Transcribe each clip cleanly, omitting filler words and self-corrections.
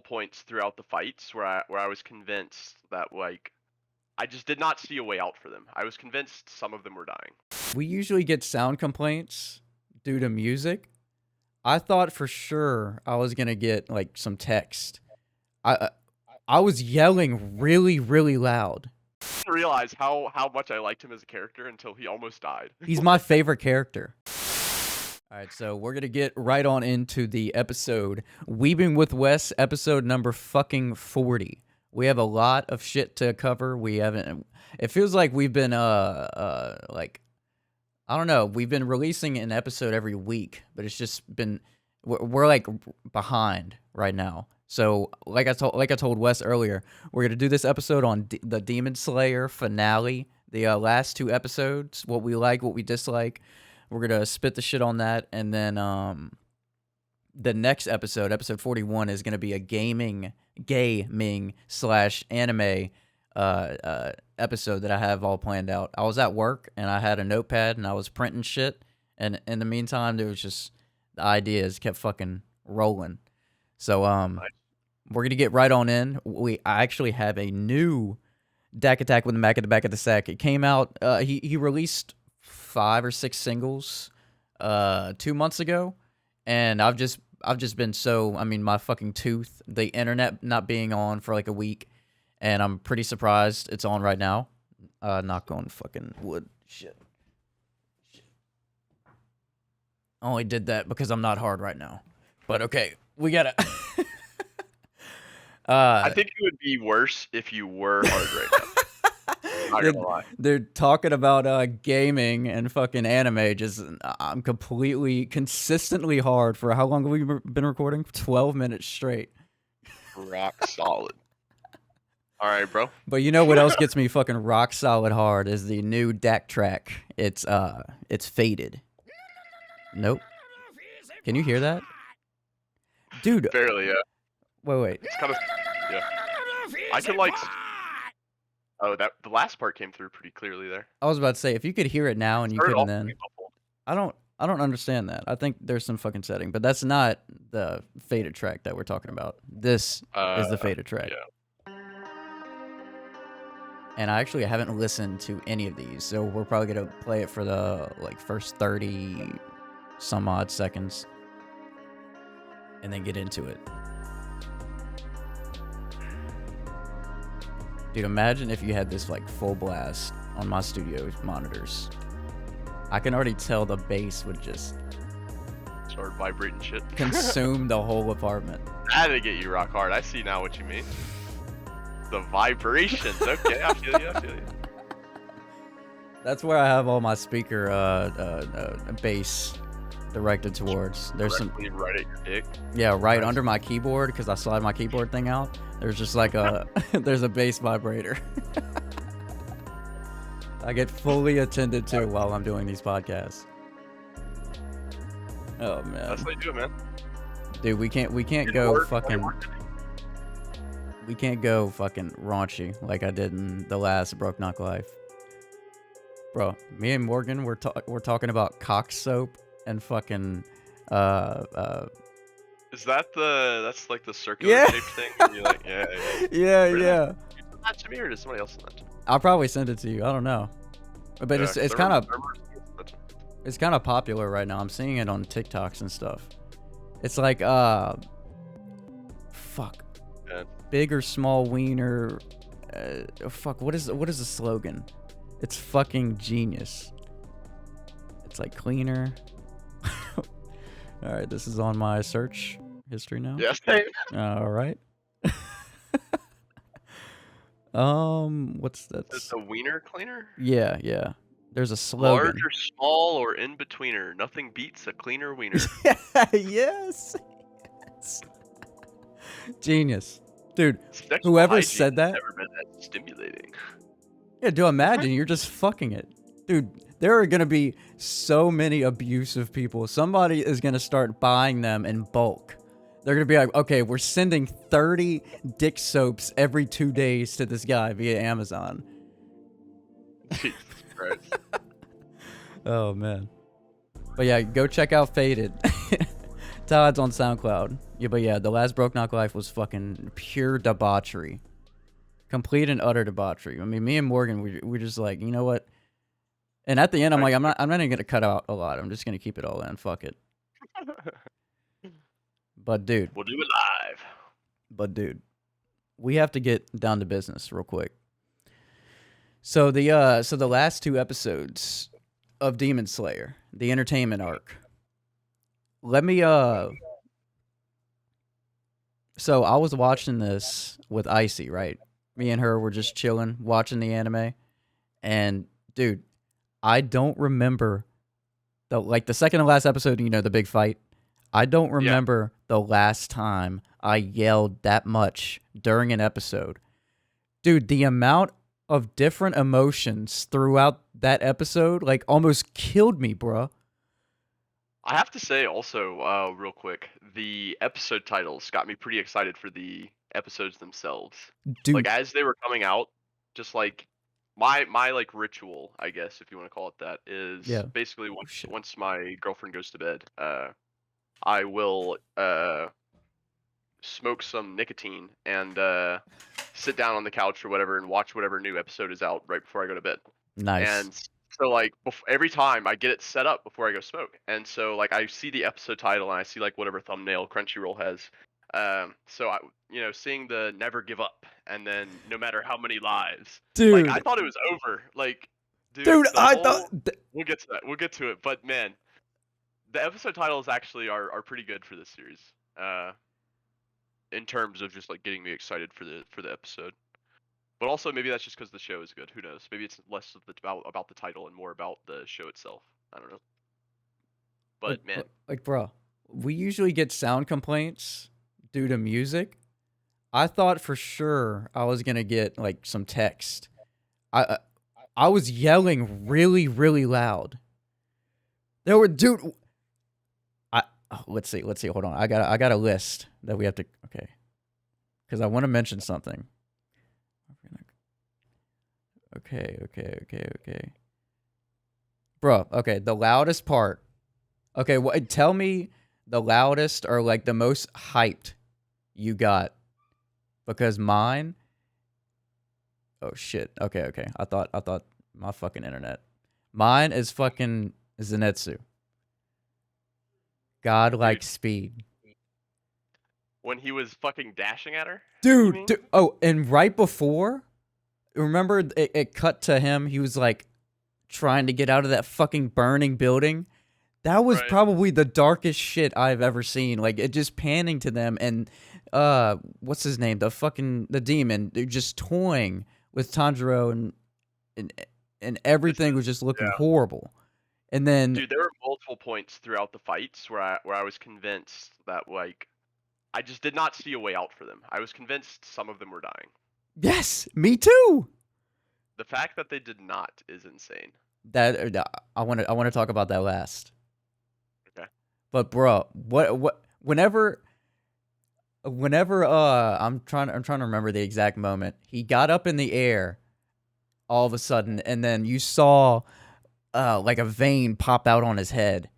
points throughout the fights where I was convinced that like I just did not see a way out for them. I was convinced some of them were dying. We usually get sound complaints due to music. I thought for sure I was gonna get like some text. I was yelling really, really loud. I didn't realize how much I liked him as a character until he almost died. He's my favorite character. All right, so we're gonna get right on into the episode. Weebing with Wes, episode number fucking 40. We have a lot of shit to cover. We haven't. It feels like we've been like, I don't know. We've been releasing an episode every week, but it's just been we're like behind right now. So like I told Wes earlier, we're gonna do this episode on the Demon Slayer finale, the last 2 episodes, what we like, what we dislike. We're gonna spit the shit on that, and then the next episode, episode 41, is gonna be a gaming / anime episode that I have all planned out. I was at work and I had a notepad and I was printing shit, and in the meantime there was just the ideas kept fucking rolling. So we're gonna get right on in. I actually have a new Dak Attack with the Mac at the back of the sack. It came out. He released 5 or 6 singles 2 months ago, and I've just been so, I mean, my fucking tooth, the internet not being on for like a week, and I'm pretty surprised it's on right now. Knock on fucking wood. Shit. Only did that because I'm not hard right now. But okay, we gotta. I think it would be worse if you were hard right now. Not gonna lie. They're talking about gaming and fucking anime. Just I'm consistently hard for how long have we been recording? 12 minutes straight. Rock solid. All right, bro. But you know what else gets me fucking rock solid hard is the new Dak track. It's Faded. Nope. Can you hear that? Dude. Barely, yeah. Wait. It's kind of, yeah. I can like. Oh, the last part came through pretty clearly there. I was about to say, if you could hear it now and you couldn't then. I don't understand that. I think there's some fucking setting, but that's not the Faded track that we're talking about. This is the Faded track. Yeah. And I actually haven't listened to any of these, so we're probably gonna play it for the like first 30 some odd seconds and then get into it. Dude, imagine if you had this like full blast on my studio monitors. I can already tell the bass would just start vibrating shit. Consume the whole apartment. That'd get you rock hard. I see now what you mean. The vibrations. Okay, I feel you. That's where I have all my speaker bass directed towards. There's some right at your dick. Yeah, right under my keyboard, because I slide my keyboard thing out. There's just like a there's a bass vibrator. I get fully attended to while I'm doing these podcasts. Oh man. That's what you do, man. Dude, we can't go fucking raunchy like I did in the last Broke Knock Life. Bro, me and Morgan we're talking about cock soap and fucking Is that's like the circular shaped thing? You're like, yeah. Yeah. Not to me, or does somebody else send that to me? I'll probably send it to you. I don't know. But it's kind of popular right now. I'm seeing it on TikToks and stuff. It's like fuck. Yeah. Big or small wiener. Fuck. What is the slogan? It's fucking genius. It's like cleaner. All right, this is on my search history now. Yes, same. All right. What's that? Is the wiener cleaner? Yeah. There's a slogan. Large or small or in betweener, nothing beats a cleaner wiener. Yes. Genius, dude. Whoever said that. Never been that stimulating. Yeah, dude. Imagine you're just fucking it, dude. There are gonna be so many abusive people. Somebody is gonna start buying them in bulk. They're gonna be like, okay, we're sending 30 dick soaps every 2 days to this guy via Amazon. Jesus Christ. Oh man. But yeah, go check out Faded. Todd's on SoundCloud. Yeah, but yeah, the last Broke Knock Life was fucking pure debauchery. Complete and utter debauchery. I mean, me and Morgan, we're just like, you know what? And at the end, I'm like, I'm not even gonna cut out a lot. I'm just gonna keep it all in. Fuck it. But dude, We'll do it live. we have to get down to business real quick. So the last 2 episodes of Demon Slayer, the entertainment arc. Let me So I was watching this with Icy, right? Me and her were just chilling, watching the anime, and dude, I don't remember the second to last episode. You know, the big fight. I don't remember the last time I yelled that much during an episode. Dude, the amount of different emotions throughout that episode, like, almost killed me, bruh. I have to say also, real quick, the episode titles got me pretty excited for the episodes themselves. Dude, Like as they were coming out, just like my like ritual, I guess if you want to call it that, is Yeah. basically shit. once my girlfriend goes to bed, I will smoke some nicotine and sit down on the couch or whatever and watch whatever new episode is out right before I go to bed. Nice. And so like every time I get it set up before I go smoke, and so like I see the episode title and I see like whatever thumbnail Crunchyroll has. So I, seeing the never give up and then no matter how many lives, Dude, like I thought it was over. Like, dude, the I whole- thought we'll get to that. We'll get to it. But man, the episode titles actually are pretty good for this series. In terms of just like getting me excited for the episode. But also maybe that's just because the show is good. Who knows? Maybe it's less of about the title and more about the show itself. I don't know. But man, like, bro, we usually get sound complaints due to music. I thought for sure I was gonna get like some text. I was yelling really, really loud. There were, dude. Let's see. Hold on. I got a list that we have to. Okay, because I want to mention something. Okay. Bro, okay, the loudest part. Okay, tell me the loudest or like the most hyped you got. Because mine. Oh shit. Okay. I thought my fucking internet. Mine is fucking Zenitsu. Godlike speed. When he was fucking dashing at her? Dude. Oh, and right before, remember it cut to him, he was like trying to get out of that fucking burning building. That was probably the darkest shit I've ever seen. Like, it just panning to them and what's his name? The demon. They're just toying with Tanjiro and everything was just looking horrible. And then, dude, there were multiple points throughout the fights where I was convinced that like I just did not see a way out for them. I was convinced some of them were dying. Yes, me too. The fact that they did not is insane. That I want to talk about that last. Okay. But bro, whenever I'm trying to remember the exact moment. He got up in the air all of a sudden and then you saw like a vein pop out on his head.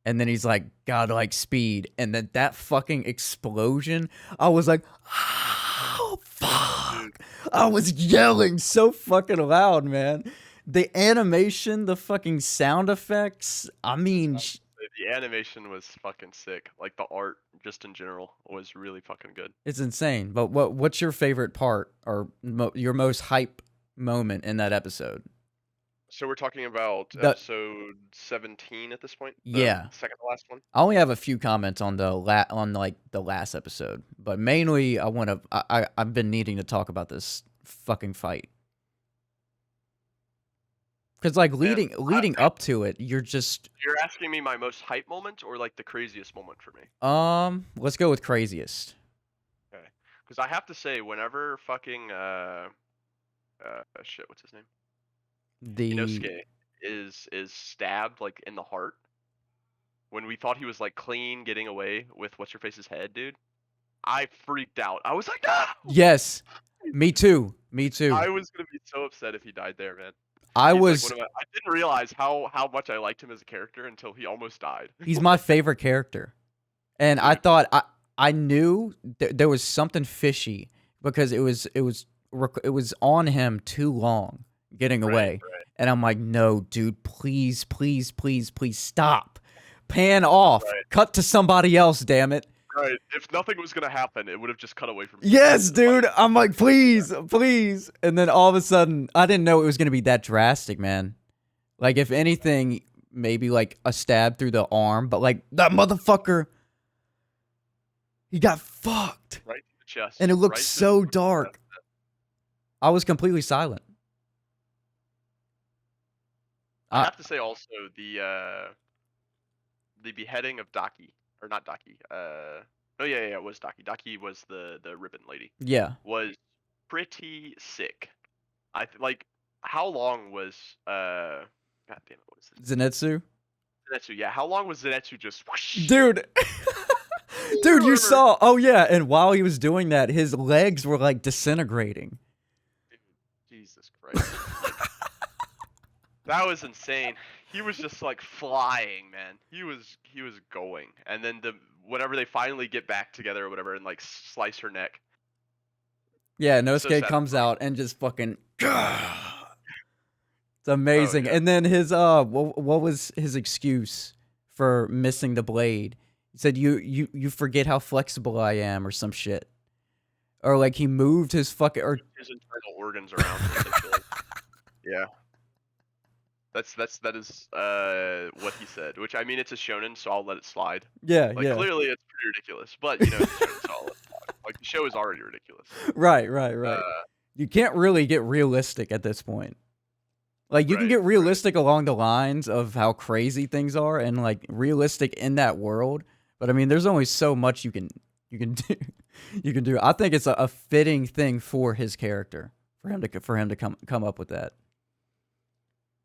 And then he's like, godlike speed. And then that fucking explosion, I was like, oh, fuck. I was yelling so fucking loud, man. The animation, the fucking sound effects, I mean... The animation was fucking sick. Like, the art, just in general, was really fucking good. It's insane. But what's your favorite part or your most hype moment in that episode? So we're talking about episode 17 at this point? Yeah. Second to last one? I only have a few comments on the last episode, but mainly I've been needing to talk about this fucking fight. Cuz like leading up to it, you're asking me my most hype moment or like the craziest moment for me? Let's go with craziest. Okay. Cuz I have to say whenever fucking shit, what's his name? Inosuke is stabbed like in the heart. When we thought he was like clean getting away with what's your face's head, dude. I freaked out. I was like, no! Yes. Me too. I was gonna be so upset if he died there, man. I didn't realize how much I liked him as a character until he almost died. He's my favorite character. And I thought I knew there was something fishy because it was on him too long getting away. Right. And I'm like, no, dude, please, please, please, please stop. Pan off. Right. Cut to somebody else, damn it. Right. If nothing was gonna happen, it would have just cut away from. Yes, dude. I'm like, please, please. And then all of a sudden, I didn't know it was gonna be that drastic, man. Like, if anything, maybe like a stab through the arm, but like that motherfucker, he got fucked. Right to the chest. And it looked right so dark. I was completely silent. I have to say also the beheading of Daki, or not Daki. Oh yeah, it was Daki. Daki was the ribbon lady. Yeah. Was pretty sick. Like, how long was God damn it, what is this? Zenitsu? Zenitsu, yeah. How long was Zenitsu just whoosh? Dude. Dude, you saw. Oh yeah, and while he was doing that, his legs were like disintegrating. Jesus Christ. That was insane. He was just like flying, man. He was going. And then whenever they finally get back together or whatever and like slice her neck. Yeah, Inosuke comes out and just fucking it's amazing. Oh, yeah. And then his what was his excuse for missing the blade? He said you forget how flexible I am or some shit. Or like he moved his fucking his internal organs around. Yeah. That is what he said, which I mean it's a shonen, so I'll let it slide. Yeah, like, yeah. Clearly it's pretty ridiculous, but you know it's a shonen, so I'll let it slide. Like the show is already ridiculous. Right. You can't really get realistic at this point. Like you can get realistic along the lines of how crazy things are and like realistic in that world, but I mean there's only so much you can do. I think it's a fitting thing for his character for him to come up with that.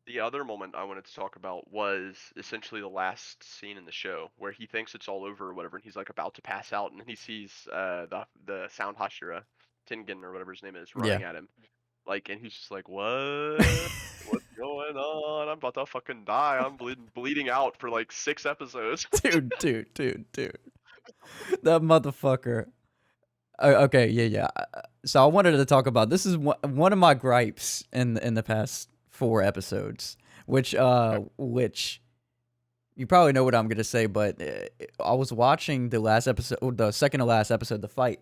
The other moment I wanted to talk about was essentially the last scene in the show where he thinks it's all over or whatever, and he's like about to pass out, and he sees the Sound Hashira, Tengen or whatever his name is, running at him, like, and he's just like, what? What's going on? I'm about to fucking die. I'm bleeding out for like 6 episodes. Dude. That motherfucker. Okay, yeah. So I wanted to talk about this is one of my gripes in the past 4 episodes, which you probably know what I'm gonna say, but I was watching the last episode, the second to last episode, the fight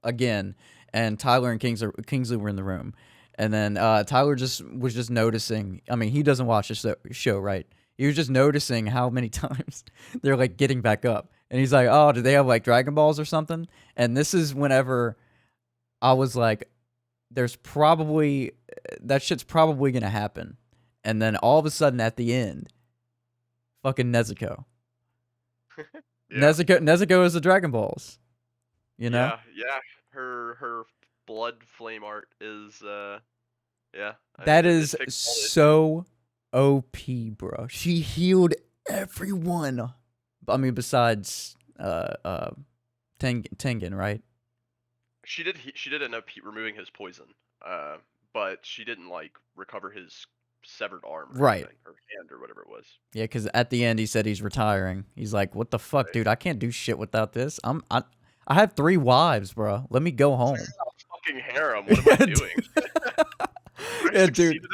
again, and Tyler and Kingsley were in the room, and then Tyler was just noticing. I mean, he doesn't watch the show, right? He was just noticing how many times they're like getting back up, and he's like, "Oh, do they have like Dragonballs or something?" And this is whenever I was like, there's probably that shit's probably gonna happen, and then all of a sudden at the end, fucking Nezuko. Nezuko is the Dragon Balls. You know? Yeah. Her blood flame art is yeah. That is so OP, bro. She healed everyone. I mean, besides Tengen, right? She did end up removing his poison, but she didn't like recover his severed arm, or anything, or hand, or whatever it was. Yeah, because at the end he said he's retiring. He's like, "What the fuck, dude? I can't do shit without this. I have 3 wives, bro. Let me go home." Fucking harem. What am I doing? Yeah, dude.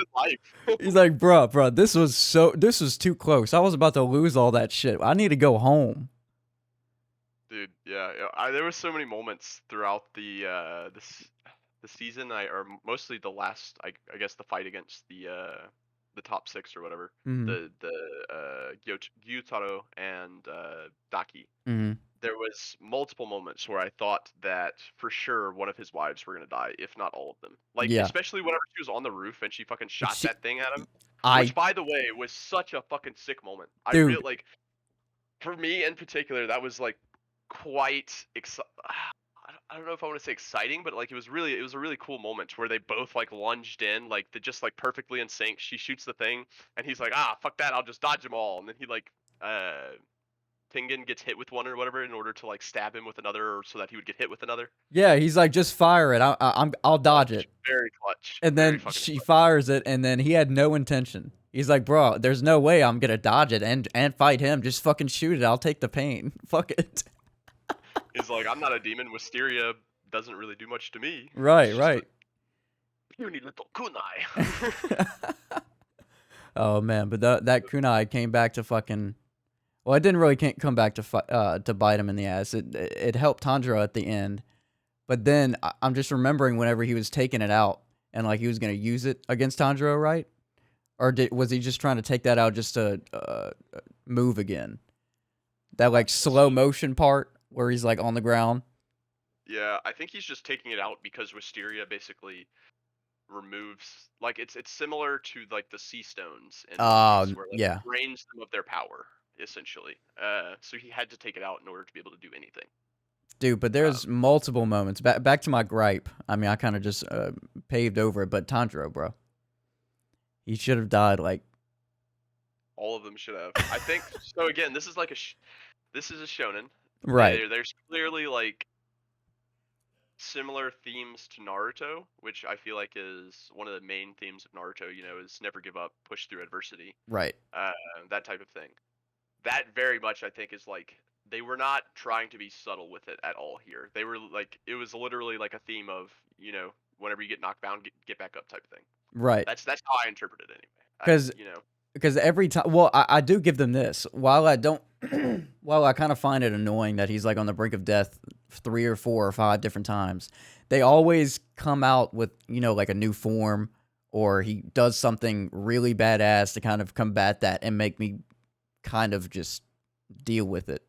He's like, bro, this was too close. I was about to lose all that shit. I need to go home. Dude, yeah. There were so many moments throughout the season, or mostly the last, I guess, the fight against the top 6 or whatever, the Gyutaro and Daki. There was multiple moments where I thought that for sure one of his wives were gonna die, if not all of them. Like, especially whenever she was on the roof and she fucking shot that thing at him. Which, by the way, was such a fucking sick moment. I feel like, for me in particular, that was like quite I don't know if I want to say exciting, but like it was a really cool moment where they both like lunged in, like they're just like perfectly in sync. She shoots the thing and he's like, fuck that, I'll just dodge them all. And then he like Tengen gets hit with one or whatever in order to like stab him with another, or so that he would get hit with another. Yeah, he's like, just fire it. I'll dodge it. Very clutch. And then she fires it, and then he had no intention. He's like, bro, there's no way I'm gonna dodge it and fight him. Just fucking shoot it. I'll take the pain. Fuck it. He's like, I'm not a demon. Wisteria doesn't really do much to me. Right, It's just a right. puny little kunai. Oh man, but that kunai came back to fucking. Well, it didn't really come back to bite him in the ass. It helped Tanjiro at the end, but then I'm just remembering whenever he was taking it out and like he was gonna use it against Tanjiro, right? Or was he just trying to take that out just to move again? That like slow motion part where he's like on the ground. Yeah, I think he's just taking it out because Wisteria basically removes, like, it's similar to like the sea stones in the movies where like Yeah, it drains them of their power essentially. So he had to take it out in order to be able to do anything. dude. But Um, there's multiple moments. Back to my gripe. I mean, I kind of just paved over it. But Tanjiro, bro, he should have died. Like, all of them should have. I think so. Again, this is like this is a shonen. right, There's clearly like similar themes to Naruto, which I feel like is one of the main themes of Naruto. You know, is never give up, push through adversity, right, uh, that type of thing. That very much I think is like they were not trying to be subtle with it at all here. They were like it was literally like a theme of, you know, whenever you get knocked down, get back up type of thing. right. That's how I interpret it anyway. Because You know, every time, well, I do give them this. While I don't, while I kind of find it annoying that he's like on the brink of death 3 or 4 or 5 different times, they always come out with, you know, like a new form, or he does something really badass to kind of combat that and make me kind of just deal with it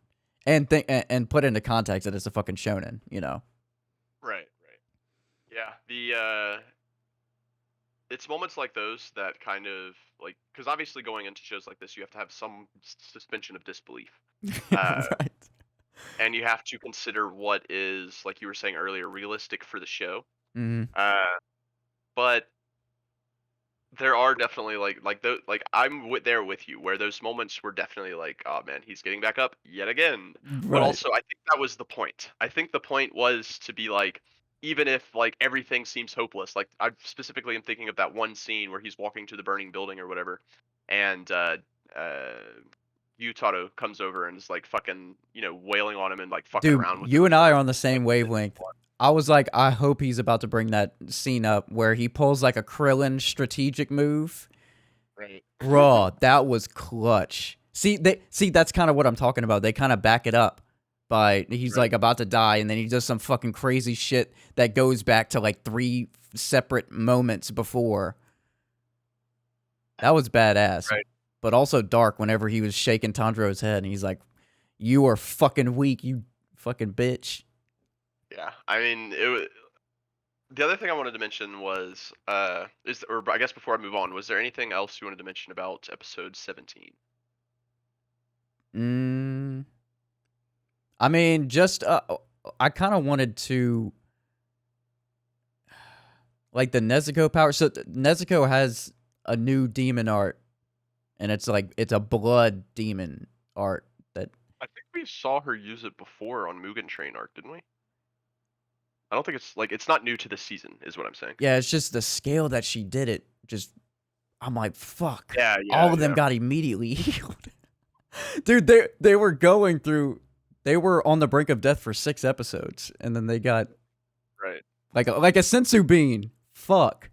and think and put into context that it's a fucking shonen, you know. right, right. Yeah, it's moments like those that kind of like, because obviously going into shows like this, you have to have some suspension of disbelief, uh, Right. and you have to consider what is, like you were saying earlier, realistic for the show. Hmm. Uh, but there are definitely like there with you where those moments were definitely like, oh man, he's getting back up yet again. But Right. also, I think that was the point. I think the point was to be like, even if like everything seems hopeless, like I specifically am thinking of that one scene where he's walking to the burning building or whatever, and uh, Yutaro comes over and is like fucking, you know, wailing on him and like fucking Dude, around with him. you and I are on the Like, same wavelength. I was like, I hope he's about to bring that scene up where he pulls like a Krillin strategic move. right. Bruh, that was clutch. See that's kind of what I'm talking about. They kind of back it up by he's Right. like about to die and then he does some fucking crazy shit that goes back to like 3 separate moments before. That was badass. Right. But also dark whenever he was shaking Tanjiro's head and he's like, "You are fucking weak, you fucking bitch." Yeah, I mean, the other thing I wanted to mention was, or I guess before I move on, was there anything else you wanted to mention about episode 17? Mm, I mean, just I kind of wanted to like the Nezuko power. So Nezuko has a new demon art, and it's like it's a blood demon art that. I think we saw her use it before on Mugen Train arc, didn't we? I don't think it's like it's not new to this season, is what I'm saying. Yeah, it's just the scale that she did it. Just I'm like, fuck. Yeah, All yeah, of them yeah. got immediately healed. Dude, they were going through. They were on the brink of death for 6 episodes, and then they got Right. like a sensu bean. Fuck.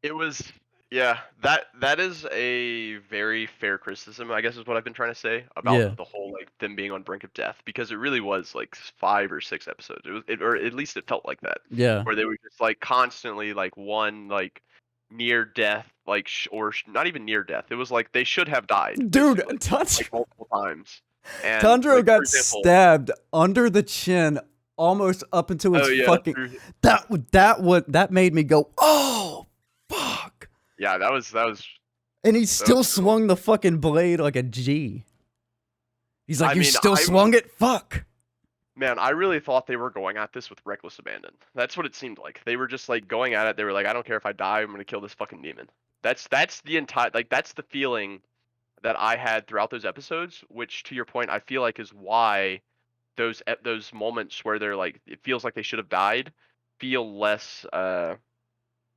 It was, yeah, that is a very fair criticism, I guess is what I've been trying to say Yeah. about the whole like them being on brink of death, because it really was like 5 or 6 episodes. Or at least it felt like that, Yeah. where they were just like constantly like one like near death, like not even near death. It was like they should have died Dude, basically, like multiple times. And Tanjiro like, for got example, stabbed under the chin almost up into his oh yeah, fucking that made me go, "Oh, fuck." yeah, that was And he that still was cool. swung the fucking blade like a G. He's like, I "You mean, still swung it? Fuck." Man, I really thought they were going at this with reckless abandon. That's what it seemed like. They were just like going at it. They were like, I don't care if I die, I'm gonna kill this fucking demon. That's the entire, like, that's the feeling that I had throughout those episodes, which to your point, I feel like is why those moments where they're like it feels like they should have died feel less or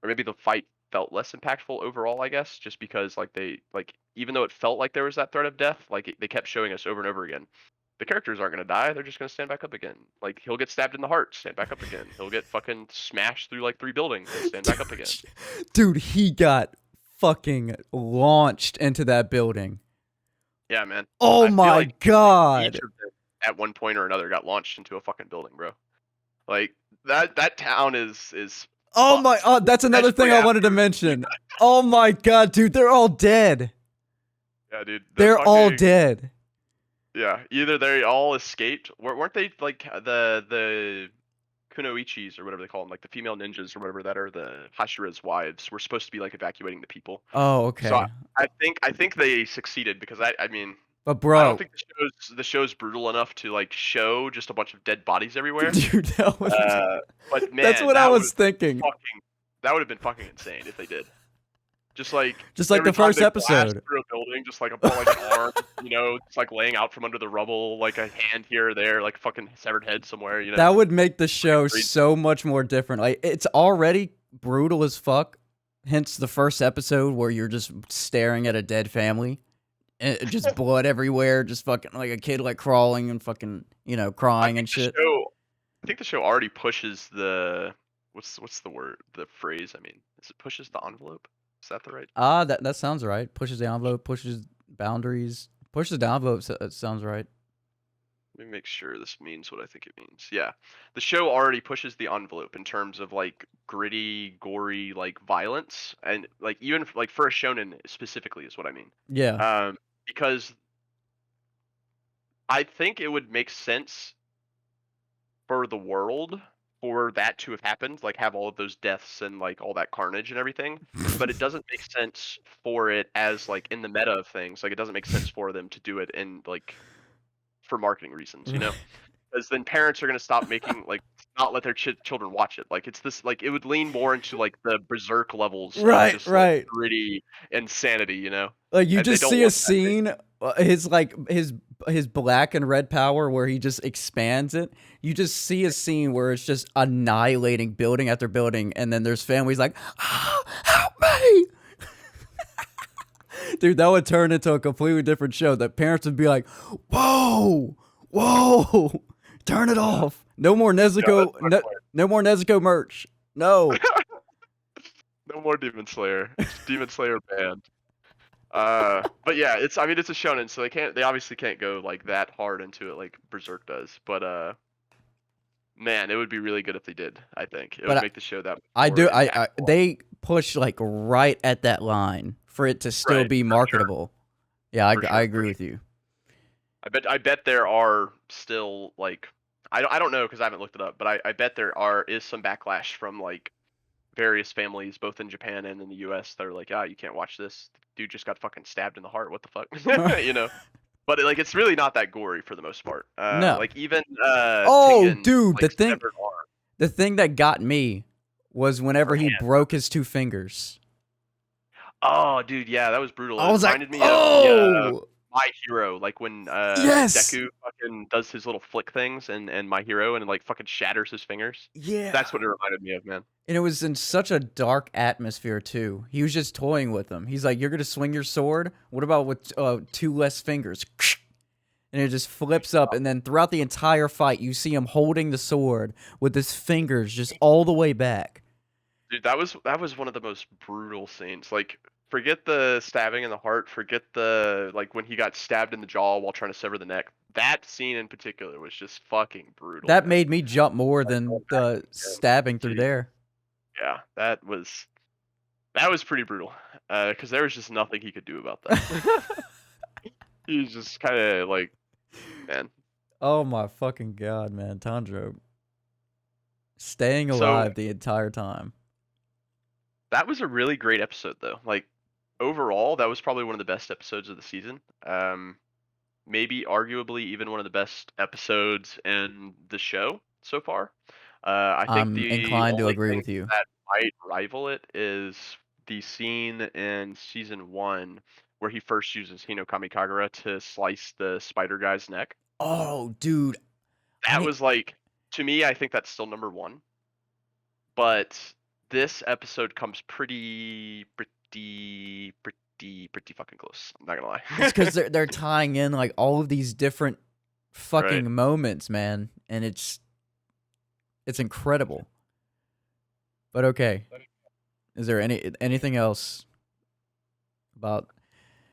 maybe the fight felt less impactful overall, I guess, just because like they like even though it felt like there was that threat of death, like they kept showing us over and over again the characters aren't gonna die. They're just gonna stand back up again. Like he'll get stabbed in the heart, stand back up again. He'll get fucking smashed through like 3 buildings and stand back up again. Dude, he got fucking launched into that building. Yeah, man. Oh I feel my like god. each of them at one point or another got launched into a fucking building, bro. Like that town is Oh my, fucked. oh, that's another thing I wanted to mention. Oh my god, dude, they're all dead. Yeah, dude. They're all dead. Yeah, either they all escaped. Weren't they like the kunoichis or whatever they call them, like the female ninjas or whatever that are the Hashira's wives, were supposed to be like evacuating the people. Oh, So okay. I think they succeeded because I mean But I bro, don't think the show's brutal enough to like show just a bunch of dead bodies everywhere. dude, But man, that's what I was thinking. That would have been fucking insane if they did. Just like the first episode. Through a building, just like like an arm, you know, just like laying out from under the rubble, like a hand here or there, like fucking severed head somewhere, you know. That would make the show so much more different. Like it's already brutal as fuck. Hence the first episode where you're just staring at a dead family, and just blood everywhere, just fucking like a kid like crawling and fucking crying and shit. I think the show already pushes the what's the word, the phrase? I mean, is it pushes the envelope? Is that the right? That sounds right. Pushes the envelope, pushes boundaries, pushes the envelope. Sounds right. Let me make sure this means what I think it means. Yeah, the show already pushes the envelope in terms of like gritty, gory, like violence, and like even like for a shonen specifically is what I mean. Yeah. Because I think it would make sense for the world for that to have happened, like have all of those deaths and like all that carnage and everything, but it doesn't make sense for it as like in the meta of things. Like it doesn't make sense for them to do it in like for marketing reasons, you know? Because then parents are gonna stop making like not let their children watch it. Like it's this like it would lean more into like the berserk levels of just like gritty insanity, you know? Like you And they just don't see a want that. scene, his black and red power where he just expands it. You just see a scene where it's just annihilating building after building, and then there's families like, "Ah, help me!" Dude, that would turn into a completely different show. That parents would be like, "Whoa, whoa, turn it off! No more Nezuko, no more Nezuko merch. No." No more Demon Slayer. Demon Slayer banned. But yeah, I mean it's a shonen, so they obviously can't go like that hard into it like Berserk does. But man, it would be really good if they did. I think it would make the show that much more impactful. They push like right at that line for it to still be marketable. Sure. Yeah, I agree with you. I bet there are still like I don't know because I haven't looked it up, but I bet there is some backlash from like various families both in Japan and in the US that are like, you can't watch this. Dude just got fucking stabbed in the heart. What the fuck? You know? But like it's really not that gory for the most part. No. Like even Tengen, dude, like, the thing that got me was whenever he broke his 2 fingers. Oh, dude, yeah, that was brutal. I was it reminded me of My Hero, like when Deku fucking does his little flick things and My Hero and it, like fucking shatters his fingers. Yeah. That's what it reminded me of, man. And it was in such a dark atmosphere too. He was just toying with them. He's like, "You're gonna swing your sword? What about with 2 less fingers?" And it just flips up, and then throughout the entire fight, you see him holding the sword with his fingers just all the way back. Dude, that was one of the most brutal scenes. Like, forget the stabbing in the heart, forget the like when he got stabbed in the jaw while trying to sever the neck. That scene in particular was just fucking brutal. That made me jump more than the stabbing through there. Yeah, that was pretty brutal. Because there was just nothing he could do about that. He was just kind of like, man. Oh my fucking god, man, Tanjiro staying alive the entire time. That was a really great episode, though. Like overall, that was probably one of the best episodes of the season. Maybe arguably even one of the best episodes in the show so far. I think I'm inclined to agree with you. That might rival it is the scene in season 1 where he first uses Hino Kamikagura to slice the spider guy's neck. Oh, dude. That was like, to me, I think that's still number 1. But this episode comes pretty fucking close. I'm not gonna lie. It's because they're tying in like all of these different fucking moments, man, and it's incredible. But okay, is there anything else about?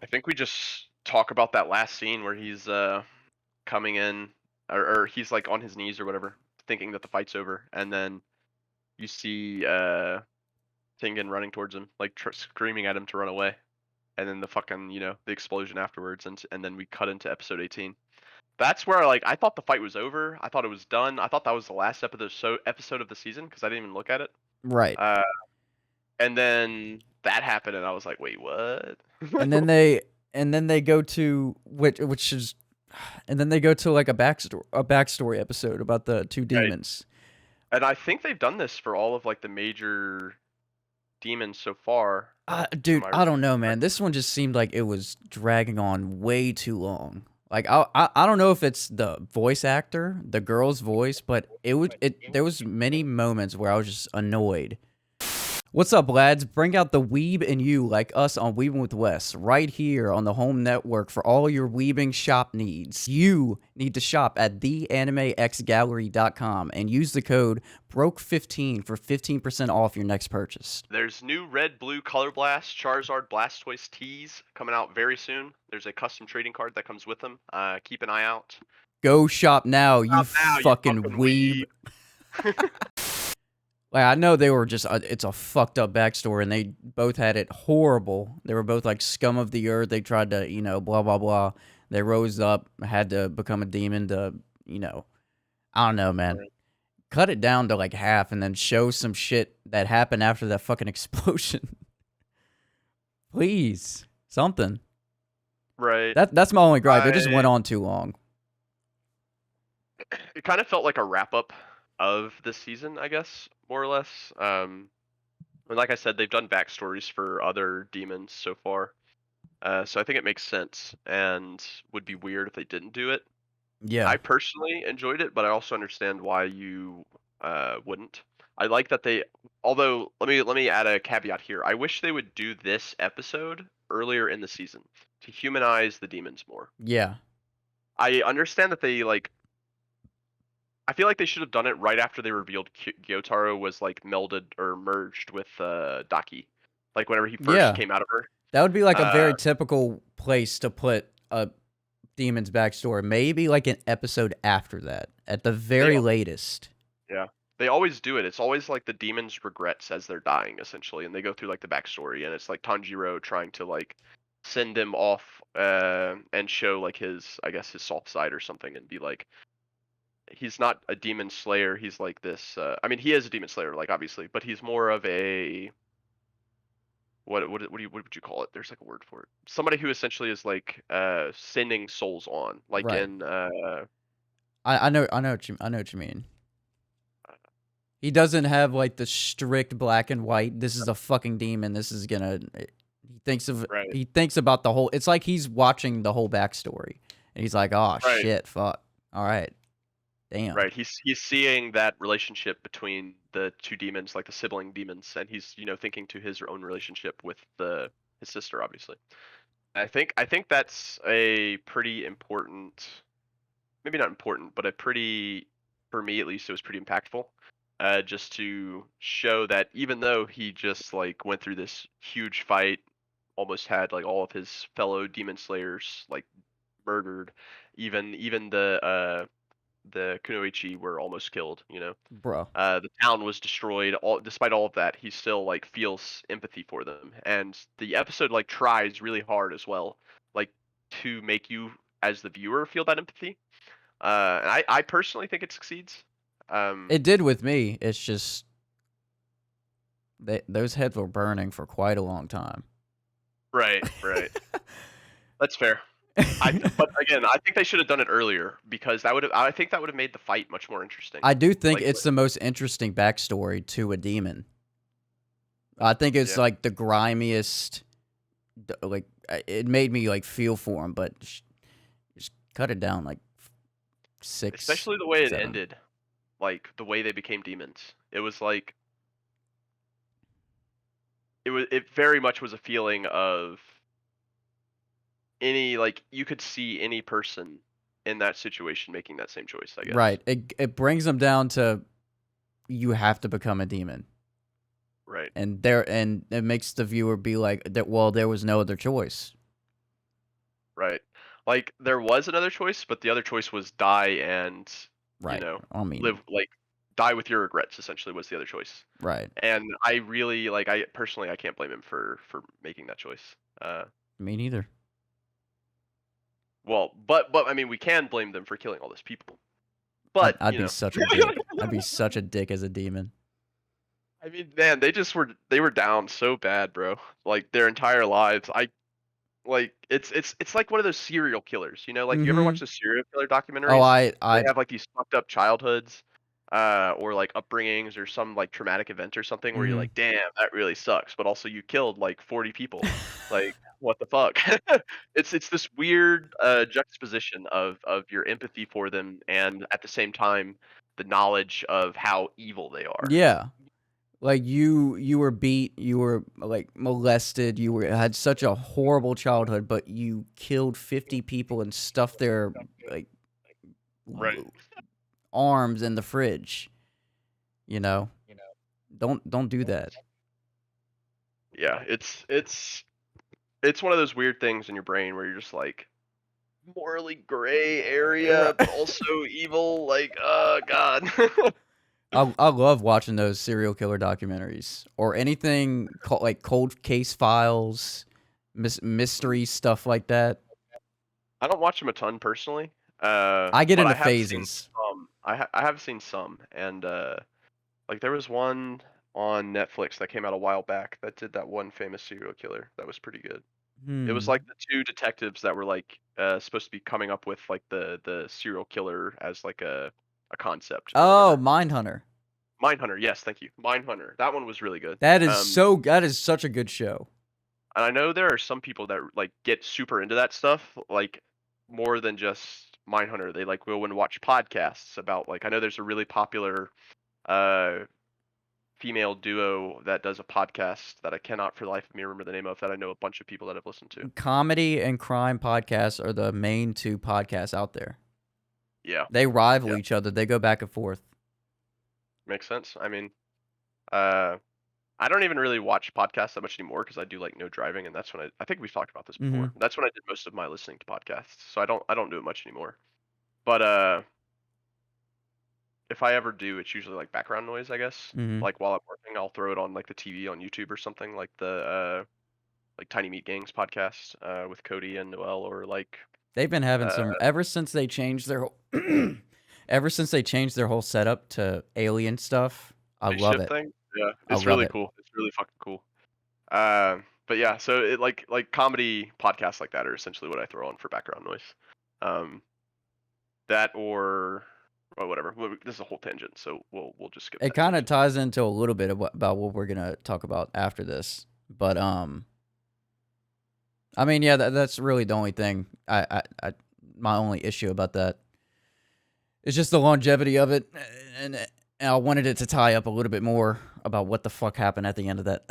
I think we just talk about that last scene where he's coming in, or he's like on his knees or whatever, thinking that the fight's over, and then you see Tengen running towards him, like screaming at him to run away, and then the fucking the explosion afterwards, and then we cut into episode 18. That's where like I thought the fight was over. I thought it was done. I thought that was the last episode of the season because I didn't even look at it. Right. And then that happened, and I was like, wait, what? and then they go to which is, and then they go to like a backstory episode about the two demons. Right. And I think they've done this for all of like the major demons so far. Dude, I don't know, man. This one just seemed like it was dragging on way too long. Like I don't know if it's the voice actor, the girl's voice, but there was many moments where I was just annoyed. What's up, lads? Bring out the weeb in you like us on Weebing with Wes, right here on the home network for all your weebing shop needs. You need to shop at theanimexgallery.com and use the code BROKE15 for 15% off your next purchase. There's new Red Blue Color Blast Charizard Blastoise tees coming out very soon. There's a custom trading card that comes with them. Keep an eye out. Go shop now, you fucking weeb. Like, I know they were just, it's a fucked up backstory, and they both had it horrible. They were both like scum of the earth. They tried to, blah, blah, blah. They rose up, had to become a demon to, I don't know, man. Right. Cut it down to like half and then show some shit that happened after that fucking explosion. Please. Something. Right. That's my only gripe. It just went on too long. It kind of felt like a wrap-up of this season, I guess, more or less. And like I said, they've done backstories for other demons so far, so I think it makes sense and would be weird if they didn't do it. Yeah, I personally enjoyed it, but I also understand why you wouldn't. I like that they, although let me add a caveat here. I wish they would do this episode earlier in the season to humanize the demons more. Yeah, I understand that they like. I feel like they should have done it right after they revealed Gyotaro was like melded or merged with Daki, like whenever he first came out of her. That would be like a very typical place to put a demon's backstory. Maybe like an episode after that, at the very latest. Yeah, they always do it. It's always like the demon's regrets as they're dying, essentially, and they go through like the backstory, and it's like Tanjiro trying to like send him off and show like his, I guess, his soft side or something, and be like, he's not a demon slayer. He's like this. I mean, he is a demon slayer, like obviously, but he's more of a what would you call it? There's like a word for it. Somebody who essentially is like sending souls on, like Right. in. I know what you mean. He doesn't have like the strict black and white. This is a fucking demon. This is gonna. He thinks about the whole. It's like he's watching the whole backstory, and he's like, "Oh shit, fuck, all right." Damn. Right, he's seeing that relationship between the two demons, like the sibling demons, and he's thinking to his own relationship with his sister, obviously. I think that's a pretty important, maybe not important, but for me at least, it was pretty impactful. Just to show that even though he just like went through this huge fight, almost had like all of his fellow demon slayers like murdered, even the Kunoichi were almost killed, Bro. The town was destroyed. Despite all of that, he still like feels empathy for them, and the episode like tries really hard as well, like to make you as the viewer feel that empathy. And I personally think it succeeds. It did with me. It's just those heads were burning for quite a long time. Right. That's fair. But again, I think they should have done it earlier because I think that would have made the fight much more interesting. I do think it's the most interesting backstory to a demon. I think it's like the grimiest. Like it made me like feel for him, but just cut it down like 6. Especially the way it ended, like the way they became demons. It was like it very much was a feeling of. Any like you could see any person in that situation making that same choice, I guess. Right. It brings them down to you have to become a demon. Right. And it makes the viewer be like that. Well, there was no other choice. Right. Like there was another choice, but the other choice was die and Right. I mean, live like die with your regrets. Essentially, was the other choice. right. And I really like. I personally, I can't blame him for making that choice. Me neither. Well, but I mean, we can blame them for killing all those people. But I'd be such a dick. I'd be such a dick as a demon. I mean, man, they were down so bad, bro. Like their entire lives. Like it's like one of those serial killers, you know? Like you ever watch the serial killer Oh, documentaries? They have like these fucked up childhoods, or like upbringings or some like traumatic event or something where you're like, damn, that really sucks. But also you killed like 40 people. Like, what the fuck? It's this weird juxtaposition of your empathy for them and at the same time the knowledge of how evil they are. yeah. Like you were beat, you were like molested, had such a horrible childhood, but you killed 50 people and stuffed their like Right. arms in the fridge. You know, don't do that. Yeah, it's one of those weird things in your brain where you're just like morally gray area, but also evil. Like, God. I love watching those serial killer documentaries or anything like cold case files, mystery stuff like that. I don't watch them a ton personally. I get but into I have seen phases. some. I have seen some, and like there was one on Netflix that came out a while back that did that one famous serial killer that was pretty good. It was like the two detectives that were like supposed to be coming up with like the serial killer as like a concept or Oh, whatever. Mindhunter. Mindhunter, yes, thank you. Mindhunter. That one was really good. That is such a good show. And I know there are some people that like get super into that stuff, like more than just Mindhunter. They like go and watch podcasts about like I know there's a really popular uh female duo that does a podcast that I cannot for the life of me remember the name of that I know a bunch of people that have listened to. Comedy and crime podcasts are the main two podcasts out there. Yeah. They rival each other. They go back and forth. Makes sense. I mean, I don't even really watch podcasts that much anymore because I do like no driving, and that's when I think we've talked about this before. That's when I did most of my listening to podcasts. So I don't do it much anymore. But if I ever do, it's usually like background noise, I guess. Like while I'm working, I'll throw it on like the TV on YouTube or something, like the like Tiny Meat Gangs podcast with Cody and Noel, or like they've been having some ever since they changed their ever since they changed their whole setup to alien stuff. I love it. thing. Yeah, I it's love really it. cool. It's really fucking cool. But yeah, so it like comedy podcasts like that are essentially what I throw on for background noise. That or whatever. This is a whole tangent, so we'll just skip. It kind of ties into a little bit about what we're gonna talk about after this, but I mean, yeah, that's really the only thing. My only issue about that is just the longevity of it, and I wanted it to tie up a little bit more about what the fuck happened at the end of that.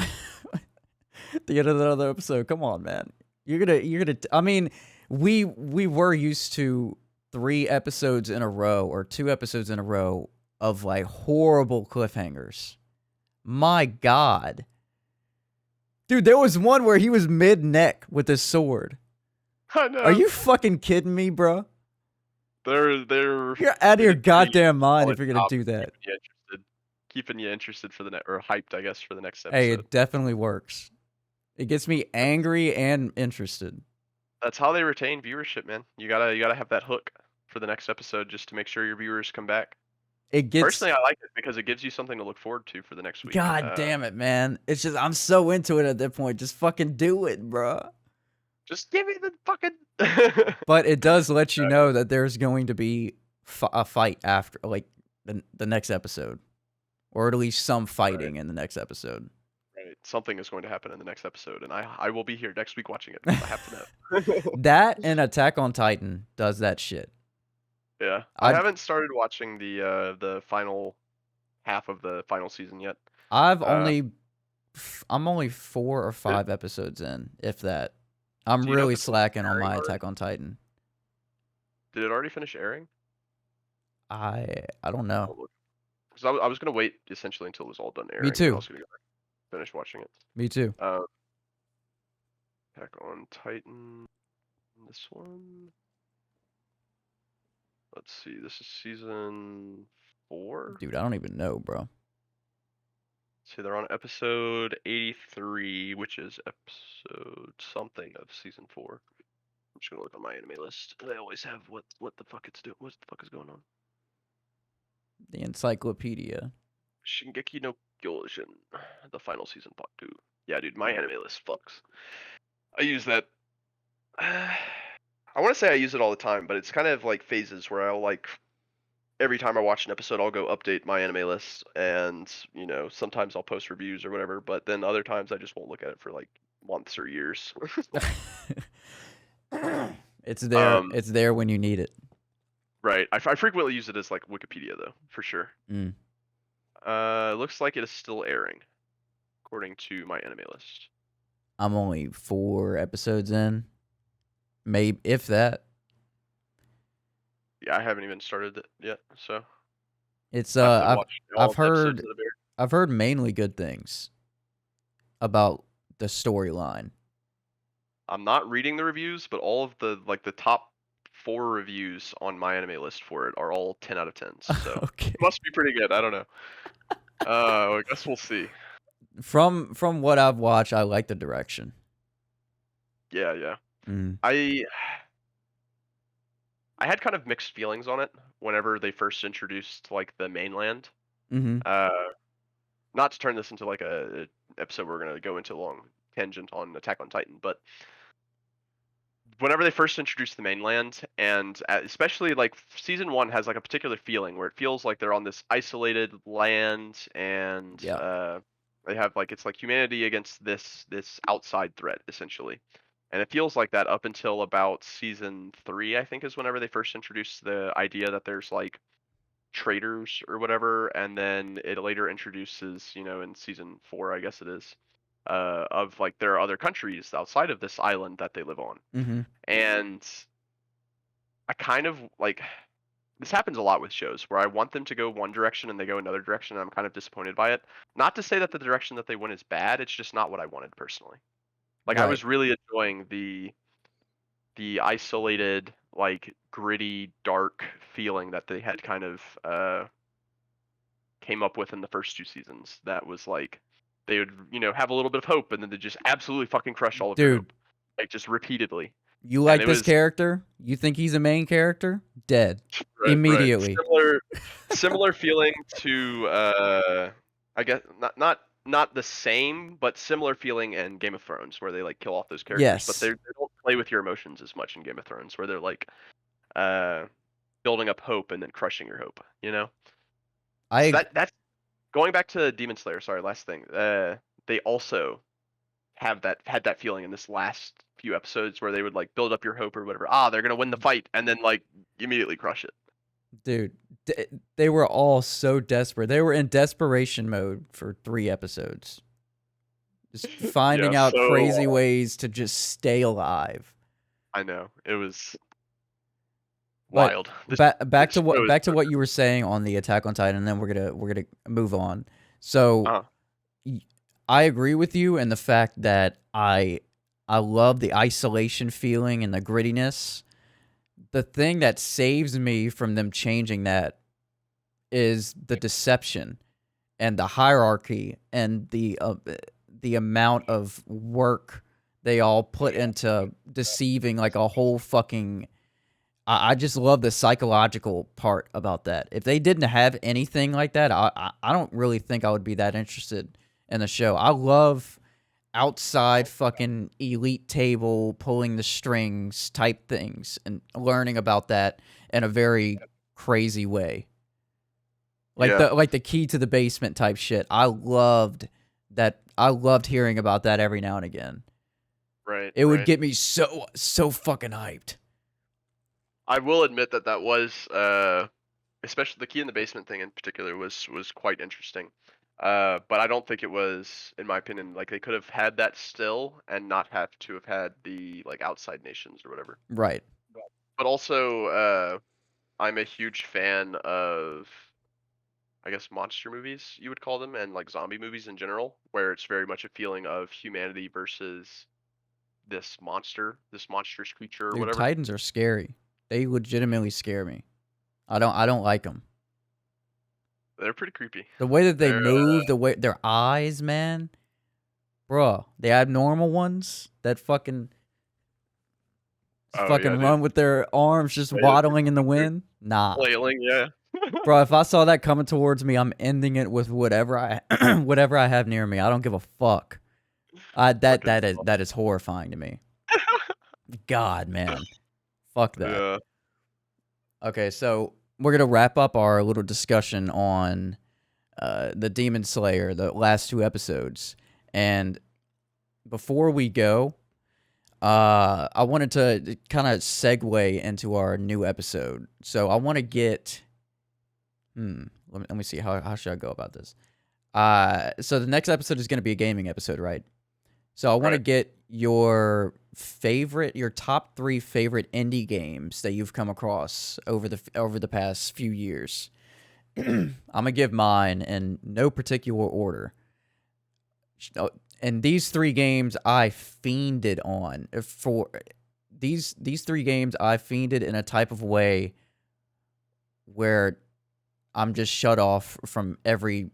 The end of that other episode. Come on, man. You're gonna. I mean, we were used to 3 episodes in a row or 2 episodes in a row of like horrible cliffhangers. My God. Dude, there was one where he was mid-neck with his sword. I know. Are you fucking kidding me, bro? They're You're out of your goddamn mind if you're gonna do that. Keeping you interested for the next, or hyped, I guess, for the next episode. Hey, it definitely works. It gets me angry and interested. That's how they retain viewership, man. You gotta have that hook for the next episode just to make sure your viewers come back. Personally, I like it because it gives you something to look forward to for the next week. God damn it, man! It's just I'm so into it at that point. Just fucking do it, bro. Just give me the fucking. But it does let you know that there's going to be a fight after, like the next episode, or at least some fighting in the next episode. Right, something is going to happen in the next episode, and I will be here next week watching it. I have to know. That and Attack on Titan does that shit. Yeah, I haven't started watching the final half of the final season yet. I'm only 4 or 5 episodes in, if that. I'm really slacking on my Attack on Titan. Did it already finish airing? I don't know. Because I was gonna wait essentially until it was all done Me airing, and then I too. was gonna go back and finish watching it. Me too. Attack on Titan. This one. Let's see. This is season 4. Dude, I don't even know, bro. See, they're on episode 83, which is episode something of season 4. I'm just gonna look on my anime list. I always have what the fuck it's doing. What the fuck is going on? The encyclopedia. Shingeki no Kyojin, the final season part 2. Yeah, dude, my anime list fucks. I use that. I want to say I use it all the time, but it's kind of like phases where I'll like every time I watch an episode, I'll go update my anime list, and sometimes I'll post reviews or whatever. But then other times I just won't look at it for like months or years. It's there. It's there when you need it. Right. I frequently use it as like Wikipedia though, for sure. Mm. Looks like it is still airing, according to my anime list. I'm only 4 episodes in, maybe if that. Yeah, I haven't even started it yet, so It's I have to watch all I've of the episodes heard that have aired. I've heard mainly good things about the storyline. I'm not reading the reviews, but all of the top 4 reviews on my anime list for it are all 10 out of 10s. So Okay. it must be pretty good. I don't know. I guess we'll see. From what I've watched, I like the direction. Yeah. Mm. I had kind of mixed feelings on it whenever they first introduced like the mainland. Mm-hmm. Not to turn this into like a episode we're gonna go into a long tangent on Attack on Titan, but whenever they first introduced the mainland, and especially like season 1 has like a particular feeling where it feels like they're on this isolated land, and they have like it's like humanity against this outside threat essentially. And it feels like that up until about season 3, I think, is whenever they first introduced the idea that there's like traders or whatever, and then it later introduces, in season 4, I guess it is, of like there are other countries outside of this island that they live on. Mm-hmm. And I kind of like this happens a lot with shows where I want them to go one direction and they go another direction, and I'm kind of disappointed by it. Not to say that the direction that they went is bad, it's just not what I wanted personally. Like I Right. was really enjoying the isolated, like gritty, dark feeling that they had kind of came up with in the first 2 seasons. That was like they would, have a little bit of hope, and then they just absolutely fucking crush all of your Dude, hope, like just repeatedly. you And like it this was character? You think he's a main character? Dead. right. Immediately. Similar feeling to I guess not the same, but similar feeling in Game of Thrones, where they like kill off those characters, but Yes. they don't play with your emotions as much in Game of Thrones, where they're like building up hope and then crushing your hope. So that's going back to Demon Slayer. Sorry, last thing. They also had that feeling in this last few episodes where they would like build up your hope or whatever. They're gonna win the fight, and then like immediately crush it. Dude, they were all so desperate. They were in desperation mode for 3 episodes. Just finding out so crazy ways to just stay alive. I know. It was But wild. back to what you were saying on the Attack on Titan, and then we're gonna move on. So I agree with you in the fact that I love the isolation feeling and the grittiness. The thing that saves me from them changing that is the deception and the hierarchy and the amount of work they all put into deceiving like a whole fucking. I just love the psychological part about that. If they didn't have anything like that, I don't really think I would be that interested in the show. I love outside fucking elite table pulling the strings type things and learning about that in a very crazy way. Like the key to the basement type shit. I loved that. I loved hearing about that every now and again. Right. It would get me so fucking hyped. I will admit that was especially the key in the basement thing in particular was quite interesting. But I don't think it was, in my opinion, like they could have had that still and not have to have had the like outside nations or whatever. Right. but also I'm a huge fan of, I guess, monster movies, you would call them, and like zombie movies in general, where it's very much a feeling of humanity versus this monstrous creature or Dude, whatever. Titans are scary. They legitimately scare me. I don't like them. They're pretty creepy. The way that they They're move, the way their eyes, man. Bruh, the abnormal ones that fucking oh yeah, dude. run with their arms just waddling in the wind. Nah. Flailing, yeah. Bro, if I saw that coming towards me, I'm ending it with whatever I whatever I have near me. I don't give a fuck. Fucking That is horrifying to me. God, man. Fuck that. yeah. Okay, so we're gonna wrap up our little discussion on the Demon Slayer, the last 2 episodes. And before we go, I wanted to kind of segue into our new episode. So I want to get, let me see, how should I go about this? So the next episode is going to be a gaming episode, right? So I want to Right. get your top 3 favorite indie games that you've come across over the past few years. I'm gonna give mine in no particular order. And these 3 games I fiended on. For these 3 games I fiended in a type of way where I'm just shut off from every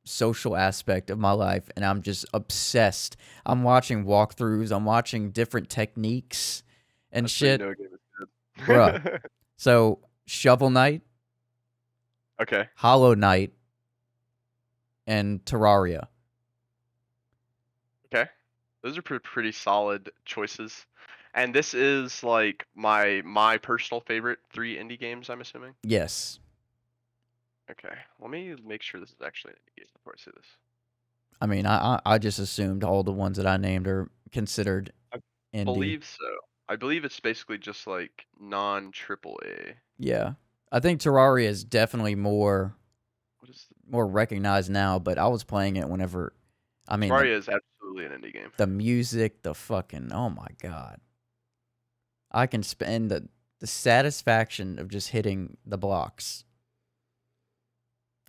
social aspect of my life, and I'm just obsessed. I'm watching walkthroughs, I'm watching different techniques and That's how you shit. know a game is Bruh. good. So Shovel Knight, Okay. Hollow Knight, and Terraria. Okay. Those are pretty solid choices. And this is like my personal favorite 3 indie games, I'm assuming. Yes. Okay. Let me make sure this is actually an indie game before I say this. I mean, I just assumed all the ones that I named are considered I indie. believe so. I believe it's basically just like non-triple A. Yeah. I think Terraria is definitely more What is recognized now, but I was playing it whenever, I mean, Terraria is absolutely an indie game. the music, the fucking, oh my God. I can spend the satisfaction of just hitting the blocks.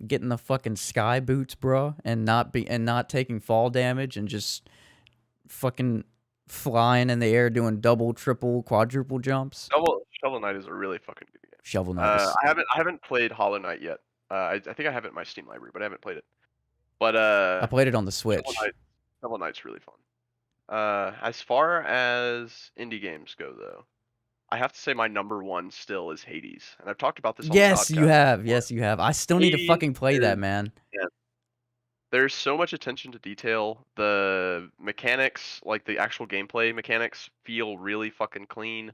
Getting the fucking sky boots, bro, and not taking fall damage and just fucking flying in the air doing double, triple, quadruple jumps. Shovel Knight is a really fucking good game. Shovel Knight is. I haven't played Hollow Knight yet. I think I have it in my Steam library, but I haven't played it. But I played it on the Switch. Shovel Knight's really fun. As far as indie games go, though, I have to say my number 1 still is Hades, and I've talked about this on the Yes, podcast you have. before. Yes, you have. I still need to Hades fucking play that, is- man. yeah, there's so much attention to detail. The mechanics, like the actual gameplay mechanics, feel really fucking clean.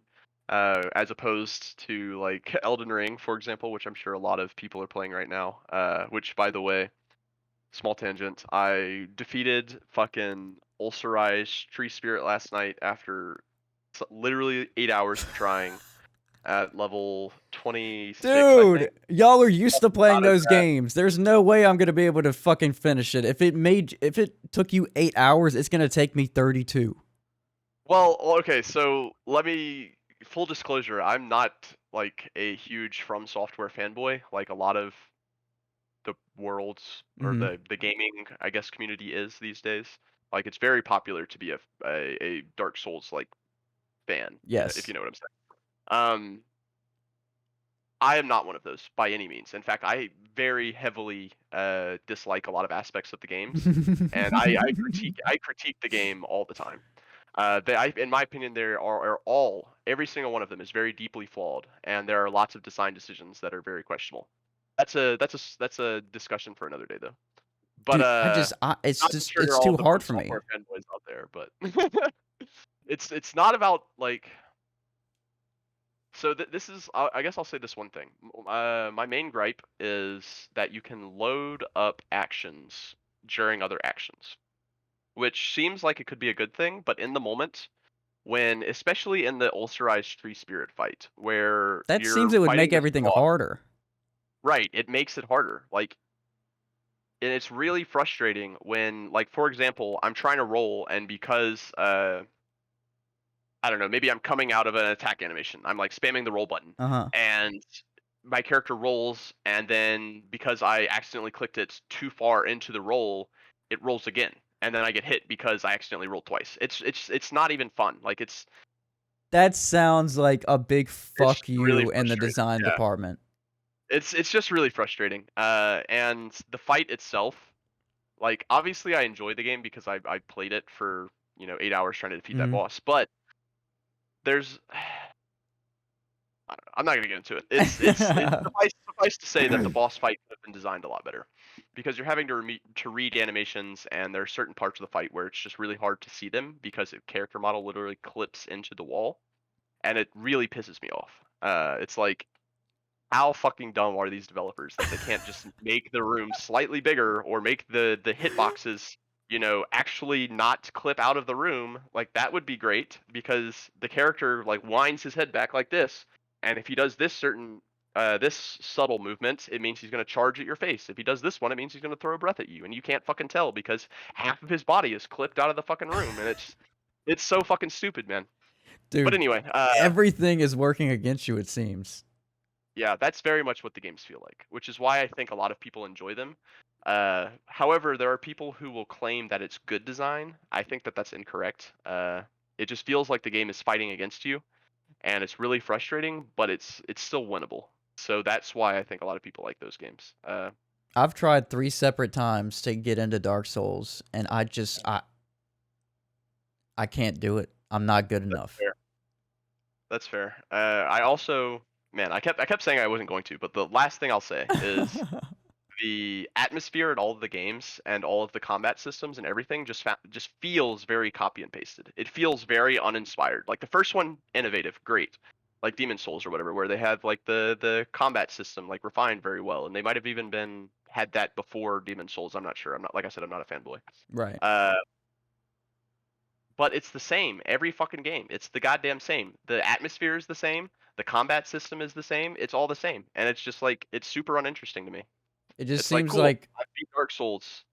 As opposed to like Elden Ring, for example, which I'm sure a lot of people are playing right now. Which, by the way, small tangent, I defeated fucking ulcerized tree spirit last night after literally 8 hours of trying at level 26. I Dude, think. y'all are used to playing Not as those bad. games. There's no way I'm gonna be able to fucking finish it. If it took you 8 hours, it's gonna take me 32. Well, okay, so let me full disclosure, I'm not like a huge From Software fanboy like a lot of the world's or Mhm. the gaming, I guess, community is these days. Like it's very popular to be a Dark Souls like fan, if Yes. you know what I'm saying. I am not one of those by any means. In fact, I very heavily dislike a lot of aspects of the games, and I critique the game all the time. In my opinion, there are all every single one of them is very deeply flawed, and there are lots of design decisions that are very questionable. That's a discussion for another day, though. But Dude, it's not to just trigger it's all too of the hard From for me. Software fanboys out there, but it's not about like. So this is I guess I'll say this one thing. My main gripe is that you can load up actions during other actions, which seems like it could be a good thing, but in the moment, when especially in the ulcerized tree spirit fight, where That seems you're it would fighting make this everything boss, harder. right? It makes it harder. Like, and it's really frustrating when, like, for example, I'm trying to roll, and because I don't know, maybe I'm coming out of an attack animation. I'm like spamming the roll button, Uh-huh. and my character rolls, and then because I accidentally clicked it too far into the roll, it rolls again, and then I get hit because I accidentally rolled twice. It's not even fun. Like That sounds like a big it's fuck really you in the frustrating. design Yeah, department. it's just really frustrating. And the fight itself, like obviously I enjoy the game because I played it for 8 hours trying to defeat that Mhm. boss, but there's I'm not gonna get into it. It's suffice to say that the boss fight could have been designed a lot better, because you're having to read animations, and there are certain parts of the fight where it's just really hard to see them because the character model literally clips into the wall, and it really pisses me off. It's like, how fucking dumb are these developers that they can't just make the room slightly bigger, or make the hitboxes, actually not clip out of the room? Like that would be great, because the character like winds his head back like this, and if he does this subtle movement, it means he's going to charge at your face. If he does this one, it means he's going to throw a breath at you, and you can't fucking tell because half of his body is clipped out of the fucking room, and it's so fucking stupid, man. But Dude, anyway, everything is working against you, it seems. yeah, that's very much what the games feel like, which is why I think a lot of people enjoy them. However, there are people who will claim that it's good design. I think that that's incorrect. It just feels like the game is fighting against you, and it's really frustrating, but it's still winnable. So that's why I think a lot of people like those games. I've tried 3 separate times to get into Dark Souls, and I can't do it. I'm not good That's enough. fair. That's fair. I also, man, I kept saying I wasn't going to, but the last thing I'll say is the atmosphere in all of the games and all of the combat systems and everything just feels very copy and pasted. It feels very uninspired. Like the first one, innovative, great. Like Demon Souls or whatever, where they had like the combat system like refined very well, and they might have even been had that before Demon Souls. I'm not sure. I'm not, like I said, I'm not a fanboy. Right. Uh, but it's the same every fucking game. It's the goddamn same. The atmosphere is the same. The combat system is the same. It's all the same, and it's just like it's super uninteresting to me. It just It's like, seems cool, like I beat Dark Souls.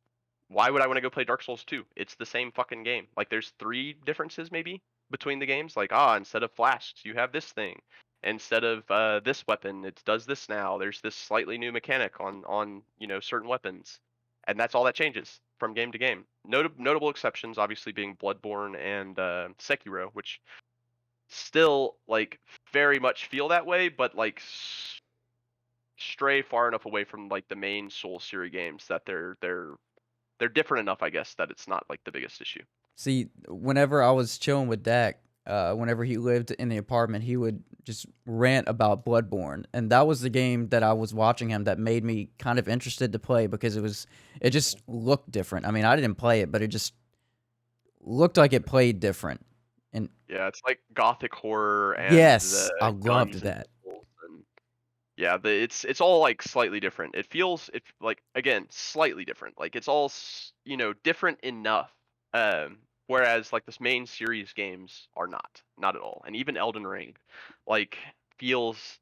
Why would I want to go play Dark Souls 2? It's the same fucking game. Like there's three differences maybe between the games. Like, instead of flasks, you have this thing. Instead of this weapon, it does this now. There's this slightly new mechanic on certain weapons, and that's all that changes from game to game. Notable exceptions, obviously, being Bloodborne and Sekiro, which still like very much feel that way, but like stray far enough away from like the main Soul series games that they're different enough, I guess, that it's not like the biggest issue. see, whenever I was chilling with Dak, whenever he lived in the apartment, he would just rant about Bloodborne, and that was the game that I was watching him that made me kind of interested to play because it just looked different. I mean, I didn't play it, but it just looked like it played different. And Yeah, it's like gothic horror and the yes, I loved guns and that. pistols, and yeah, it's all like slightly different. It like, again, slightly different. Like it's all different enough. Whereas like this main series games are not at all. And even Elden Ring, like feels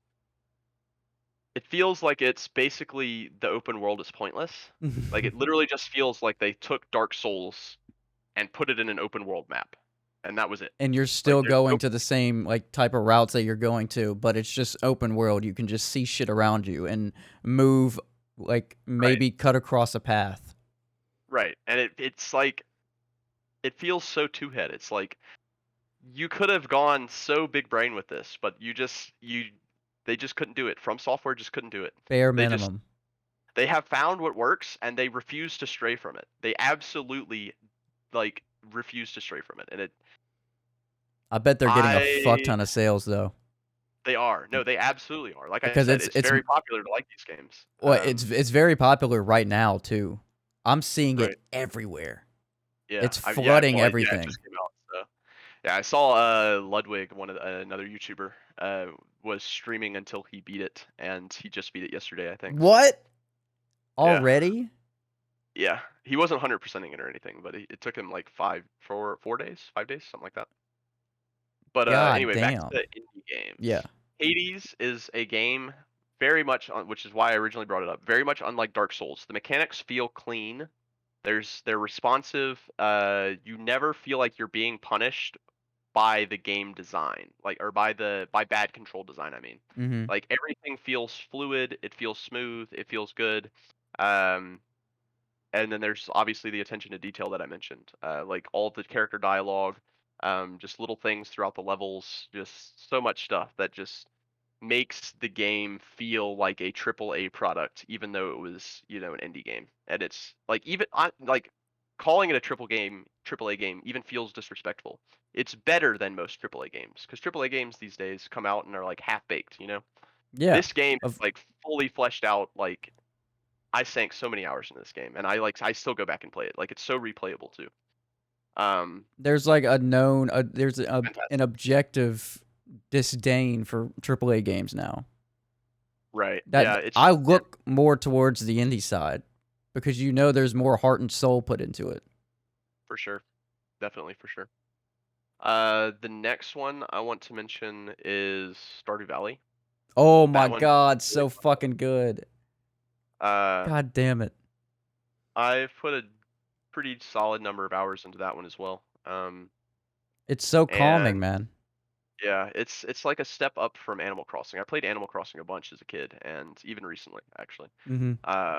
it feels like it's basically the open world is pointless. Like it literally just feels like they took Dark Souls and put it in an open world map, and that was it. And you're Like still there's no going to the same like type of routes that you're going to, but it's just open world. You can just see shit around you and move, like right, maybe cut across a path. right, and it's like it feels so two-head. It's like you could have gone so big brain with this, but they just couldn't do it. From Software just couldn't do it. Bare They just minimum. they have found what works, and they refuse to stray from it. They absolutely like refuse to stray from it, and I bet they're getting a fuck I ton of sales though, they are. No, they absolutely are. Like I because said, it's it's it's very popular to like these games. well, it's very popular right now too. I'm seeing Right. it everywhere. Yeah. It's Yeah. flooding Well, yeah, it everything. just came out. So yeah, I saw Ludwig, another YouTuber, was streaming until he beat it, and he just beat it yesterday, I think. So What? yeah, Already? yeah, he wasn't 100%ing it or anything, but it took him like 4 days, 5 days, something like that. But God anyway, back to damn. the indie Yeah. games. Hades is a game very much which is why I originally brought it up. Very much unlike Dark Souls. The mechanics feel clean. They're responsive. You never feel like you're being punished by the game design, like, or by bad control design, I mean. Mm-hmm. Like, everything feels fluid, it feels smooth, it feels good. Um, and then there's obviously the attention to detail that I mentioned. Like all the character dialogue, just little things throughout the levels, just so much stuff that just makes the game feel like a triple A product, even though it was, an indie game. And it's like like calling it a triple A game even feels disrespectful. It's better than most triple A games because triple A games these days come out and are like half baked. Yeah. This game is Of like fully fleshed out. Like I sank so many hours in this game, and I still go back and play it. Like it's so replayable too. there's like a known there's an Fantastic. objective disdain for AAA games now. Right. That Yeah. It's I look more towards the indie side because there's more heart and soul put into it. for sure. Definitely for sure. The next one I want to mention is Stardew Valley. Oh my That one. god, so fucking good. Uh, God damn it. I've put a pretty solid number of hours into that one as well. It's so calming, And man. yeah, it's like a step up from Animal Crossing. I played Animal Crossing a bunch as a kid, and even recently, actually. Mm-hmm. Uh,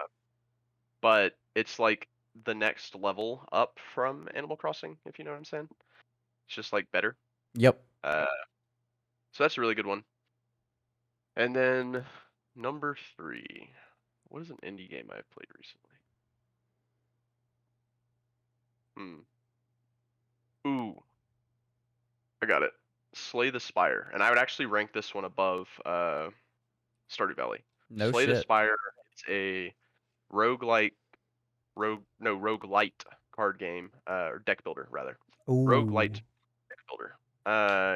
but it's like the next level up from Animal Crossing, if you know what I'm saying. It's just like better. Yep. Uh, so that's a really good one. And then number 3. What is an indie game I've played recently? Ooh, I got it. Slay the Spire, and I would actually rank this one above Stardew Valley. No Slay the shit. Spire is a roguelite, roguelite card game, or deck builder rather. Roguelite Ooh. deck builder.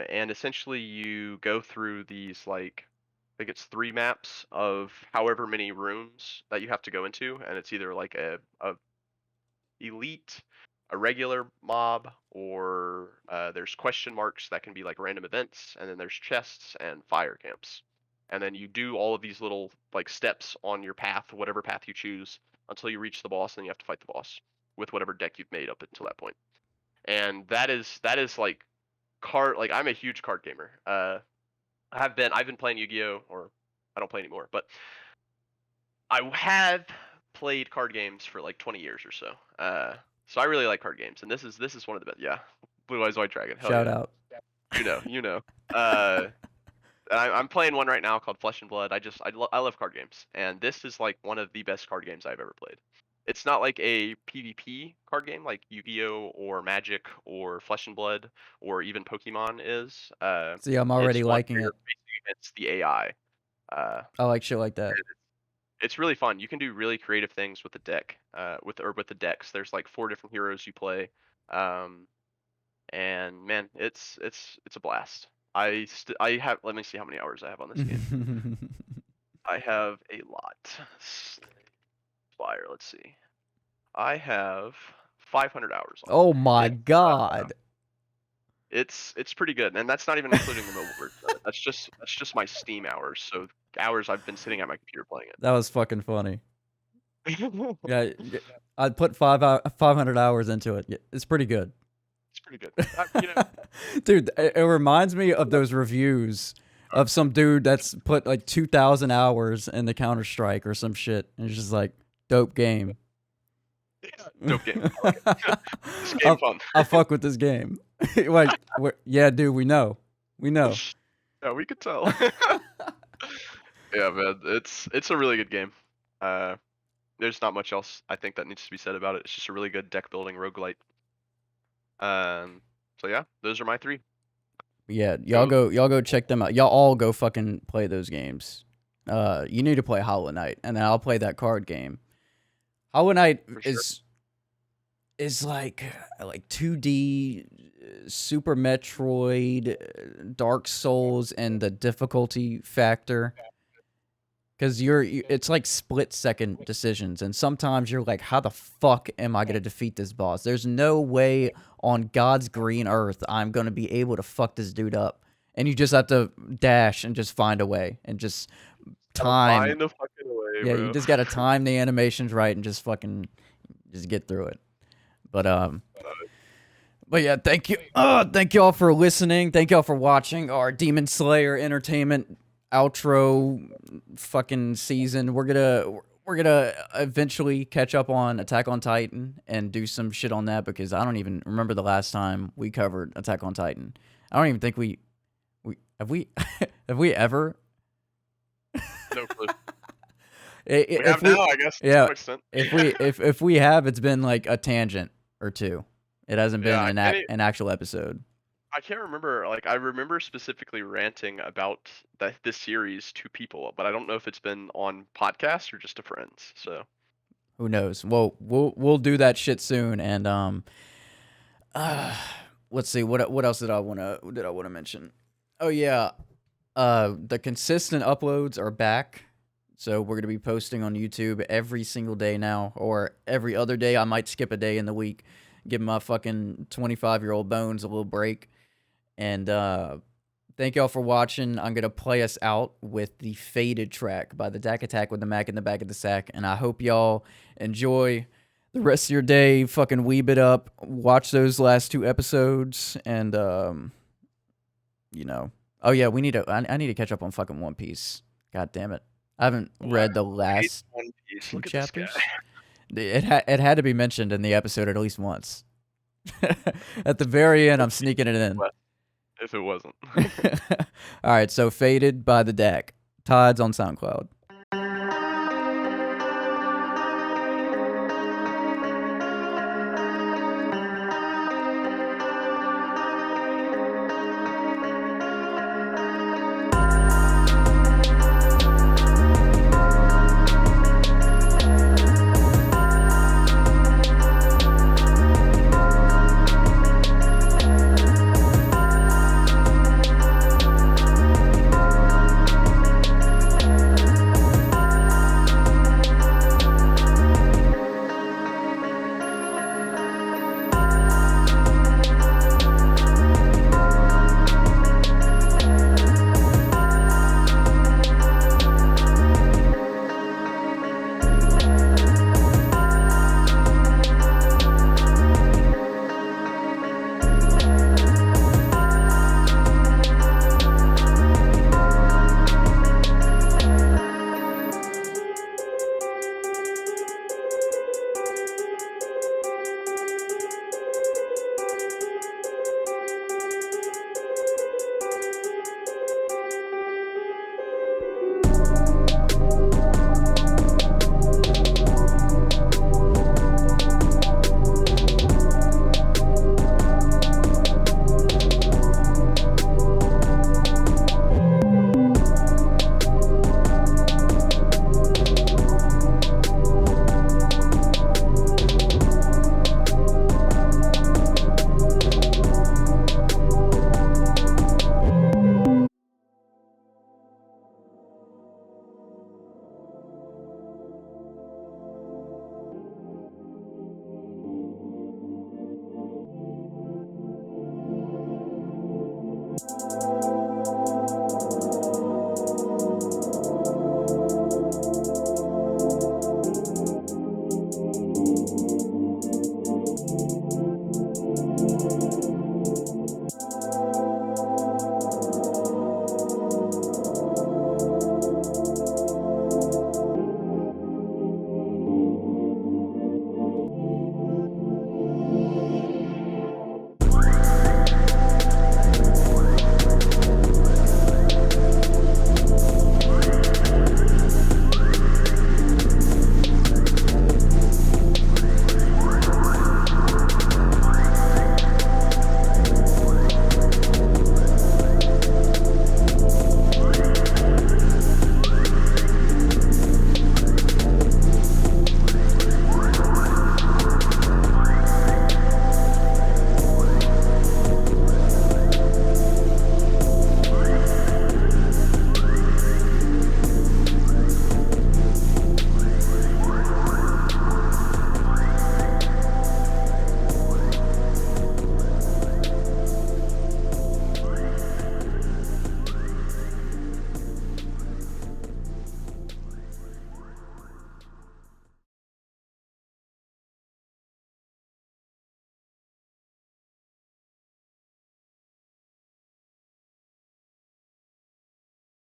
And essentially you go through these like, I think it's 3 maps of however many rooms that you have to go into, and it's either like a elite, a regular mob, or there's question marks that can be like random events, and then there's chests and fire camps. And then you do all of these little like steps on your path, whatever path you choose, until you reach the boss, and then you have to fight the boss with whatever deck you've made up until that point. And that is like I'm a huge card gamer. I've been playing Yu-Gi-Oh, or I don't play anymore, but I have played card games for like 20 years or so. So I really like card games, and this is one of the best. Yeah, Blue Eyes White Dragon. Hell Shout yeah. out. You know. Uh, and I'm playing one right now called Flesh and Blood. I love card games, and this is like one of the best card games I've ever played. It's not like a PvP card game like Yu-Gi-Oh or Magic or Flesh and Blood or even Pokemon is. See, I'm It's already one liking where you're it. racing against the AI. I like shit like that. It's really fun. You can do really creative things with the deck, with the decks. There's like 4 different heroes you play, um, and man, it's a blast. I have let me see how many hours I have on this game. I have a lot. Fire. Let's see. I have 500 hours on Oh my it. god. It's pretty good, and that's not even including the mobile version of it. That's just my Steam hours. So hours I've been sitting at my computer playing That was fucking funny. it. Yeah, I'd put 500 hours into it. Yeah, it's pretty good. It's pretty good. You know, Dude, it reminds me of those reviews of some dude that's put like 2,000 hours in the Counter-Strike or some shit. And it's just like, dope game. dope game. I like it. This game fun. I fuck with this game. Like, yeah, dude, we know. We know. Yeah, we could tell. Yeah, man, it's a really good game. There's not much else I think that needs to be said about it. It's just a really good deck building roguelite. So yeah, those are my 3. Yeah, y'all go check them out. Y'all all go fucking play those games. You need to play Hollow Knight, and then I'll play that card game. Hollow Knight For sure. is like 2D Super Metroid, Dark Souls, and the difficulty factor. Because it's like split-second decisions, and sometimes you're like, how the fuck am I going to defeat this boss? There's no way on God's green earth I'm going to be able to fuck this dude up. And you just have to dash and just find a way, and just time. Find the fucking way, Yeah, bro. you just got to time the animations right and just fucking just get through it. But But yeah, thank you. Thank y'all for listening. Thank y'all for watching our Demon Slayer Entertainment outro fucking season. We're gonna eventually catch up on Attack on Titan and do some shit on that because I don't even remember the last time we covered Attack on Titan. I don't even think we have we have we ever. No clue. I- We if have now, I guess. To yeah, some extent. if we have, it's been like a tangent or two. It hasn't been Yeah, I can't. an actual episode. I can't remember. Like, I remember specifically ranting about this series to people, but I don't know if it's been on podcast or just to friends. So Who knows? Well, we'll do that shit soon. And let's see what else did I wanna mention? Oh yeah, the consistent uploads are back. So we're gonna be posting on YouTube every single day now, or every other day. I might skip a day in the week, give my fucking 25-year-old bones a little break. And thank y'all for watching. I'm gonna play us out with the Faded track by the Dak Attack with the Mac in the back of the sack. And I hope y'all enjoy the rest of your day. Fucking weeb it up. Watch those last 2 episodes, and you know. Oh yeah, I need to catch up on fucking One Piece. God damn it. I haven't read the last One Piece. 2 Look at this guy. chapters. It had to be mentioned in the episode at least once. At the very end, I'm sneaking it in. If it wasn't. All right, so Faded by the Deck. Todd's on SoundCloud.